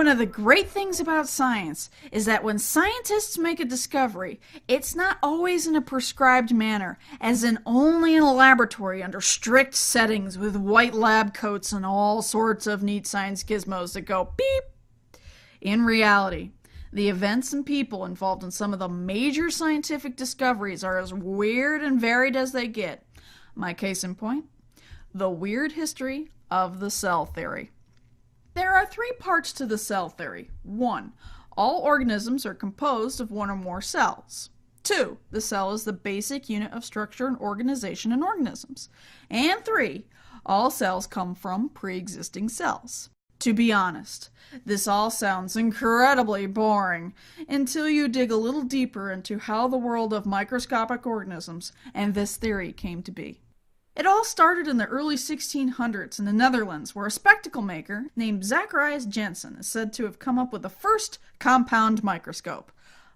One of the great things about science is that when scientists make a discovery, it's not always in a prescribed manner, as in only in a laboratory under strict settings with white lab coats and all sorts of neat science gizmos that go beep. In reality, the events and people involved in some of the major scientific discoveries are as weird and varied as they get. My case in point, the weird history of the cell theory. There are 3 parts to the cell theory. 1. All organisms are composed of 1 or more cells. 2. The cell is the basic unit of structure and organization in organisms. And 3. All cells come from pre-existing cells. To be honest, this all sounds incredibly boring until you dig a little deeper into how the world of microscopic organisms and this theory came to be. It all started in the early 1600s in the Netherlands, where a spectacle maker named Zacharias Janssen is said to have come up with the first compound microscope,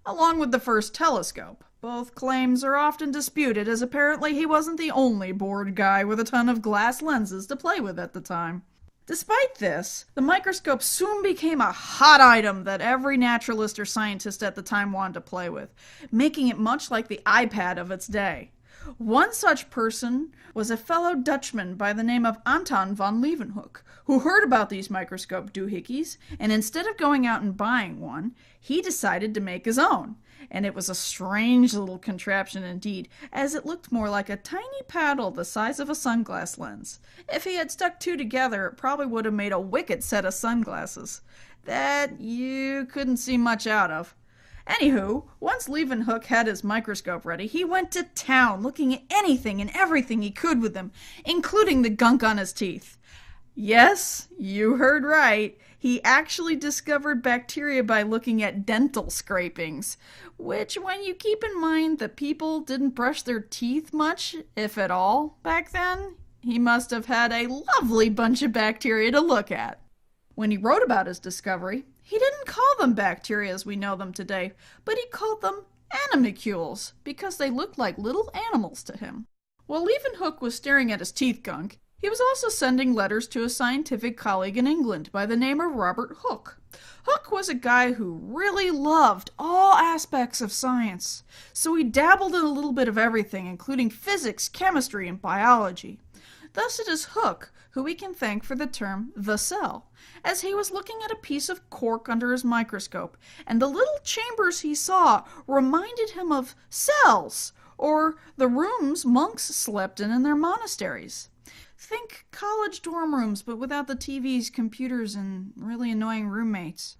along with the first telescope. Both claims are often disputed, as apparently he wasn't the only bored guy with a ton of glass lenses to play with at the time. Despite this, the microscope soon became a hot item that every naturalist or scientist at the time wanted to play with, making it much like the iPad of its day. One such person was a fellow Dutchman by the name of Anton van Leeuwenhoek, who heard about these microscope doohickeys, and instead of going out and buying one, he decided to make his own. And it was a strange little contraption indeed, as it looked more like a tiny paddle the size of a sunglass lens. If he had stuck 2 together, it probably would have made a wicked set of sunglasses that you couldn't see much out of. Anywho, once Leeuwenhoek had his microscope ready, he went to town looking at anything and everything he could with them, including the gunk on his teeth. Yes, you heard right. He actually discovered bacteria by looking at dental scrapings, which, when you keep in mind that people didn't brush their teeth much, if at all, back then, he must have had a lovely bunch of bacteria to look at. When he wrote about his discovery, he didn't call them bacteria as we know them today, but he called them animalcules, because they looked like little animals to him. While Leeuwenhoek was staring at his teeth gunk, he was also sending letters to a scientific colleague in England by the name of Robert Hooke. Hooke was a guy who really loved all aspects of science, so he dabbled in a little bit of everything, including physics, chemistry, and biology. Thus it is Hooke who we can thank for the term the cell, as he was looking at a piece of cork under his microscope, and the little chambers he saw reminded him of cells, or the rooms monks slept in their monasteries. Think college dorm rooms, but without the TVs, computers, and really annoying roommates.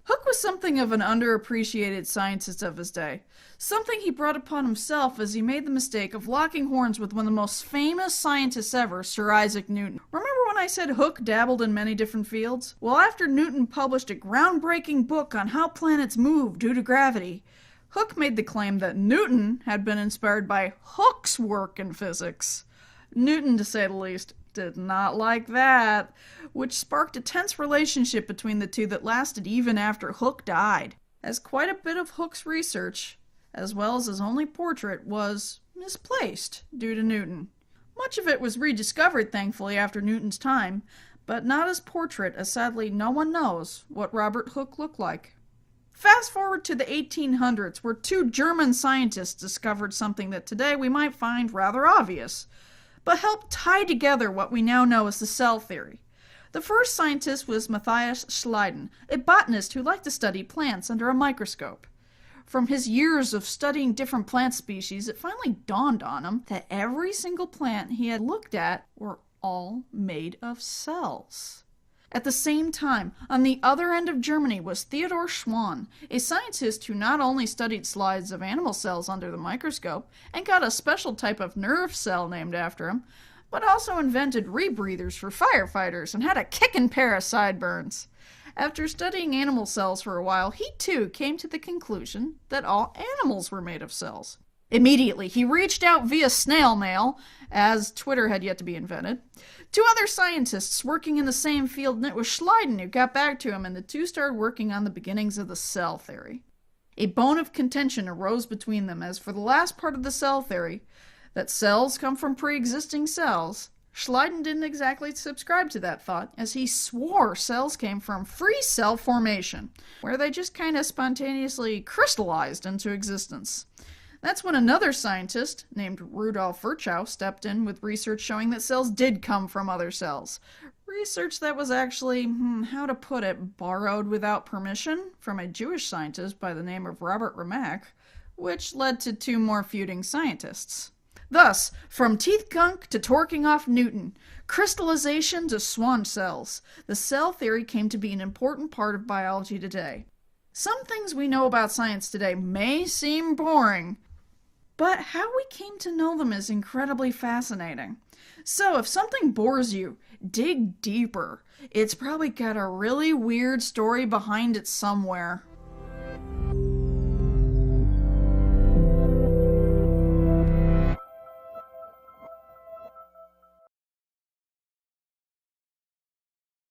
Hooke was something of an underappreciated scientist of his day, something he brought upon himself as he made the mistake of locking horns with one of the most famous scientists ever, Sir Isaac Newton. Remember when I said Hooke dabbled in many different fields? Well, after Newton published a groundbreaking book on how planets move due to gravity, Hooke made the claim that Newton had been inspired by Hooke's work in physics. Newton, to say the least, did not like that, which sparked a tense relationship between the two that lasted even after Hooke died, as quite a bit of Hooke's research, as well as his only portrait, was misplaced due to Newton. Much of it was rediscovered, thankfully, after Newton's time, but not his portrait, as sadly no one knows what Robert Hooke looked like. Fast forward to the 1800s, where 2 German scientists discovered something that today we might find rather obvious, but helped tie together what we now know as the cell theory. The first scientist was Matthias Schleiden, a botanist who liked to study plants under a microscope. From his years of studying different plant species, it finally dawned on him that every single plant he had looked at were all made of cells. At the same time, on the other end of Germany was Theodor Schwann, a scientist who not only studied slides of animal cells under the microscope and got a special type of nerve cell named after him, but also invented rebreathers for firefighters and had a kickin' pair of sideburns. After studying animal cells for a while, he too came to the conclusion that all animals were made of cells. Immediately, he reached out via snail mail, as Twitter had yet to be invented, to other scientists working in the same field, and it was Schleiden who got back to him, and the two started working on the beginnings of the cell theory. A bone of contention arose between them, as for the last part of the cell theory, that cells come from pre-existing cells, Schleiden didn't exactly subscribe to that thought, as he swore cells came from free cell formation, where they just kind of spontaneously crystallized into existence. That's when another scientist, named Rudolf Virchow, stepped in with research showing that cells did come from other cells. Research that was actually, how to put it, borrowed without permission from a Jewish scientist by the name of Robert Remak, which led to two more feuding scientists. Thus, from teeth gunk to torquing off Newton, crystallization to Schwann cells, the cell theory came to be an important part of biology today. Some things we know about science today may seem boring, but how we came to know them is incredibly fascinating. So if something bores you, dig deeper. It's probably got a really weird story behind it somewhere.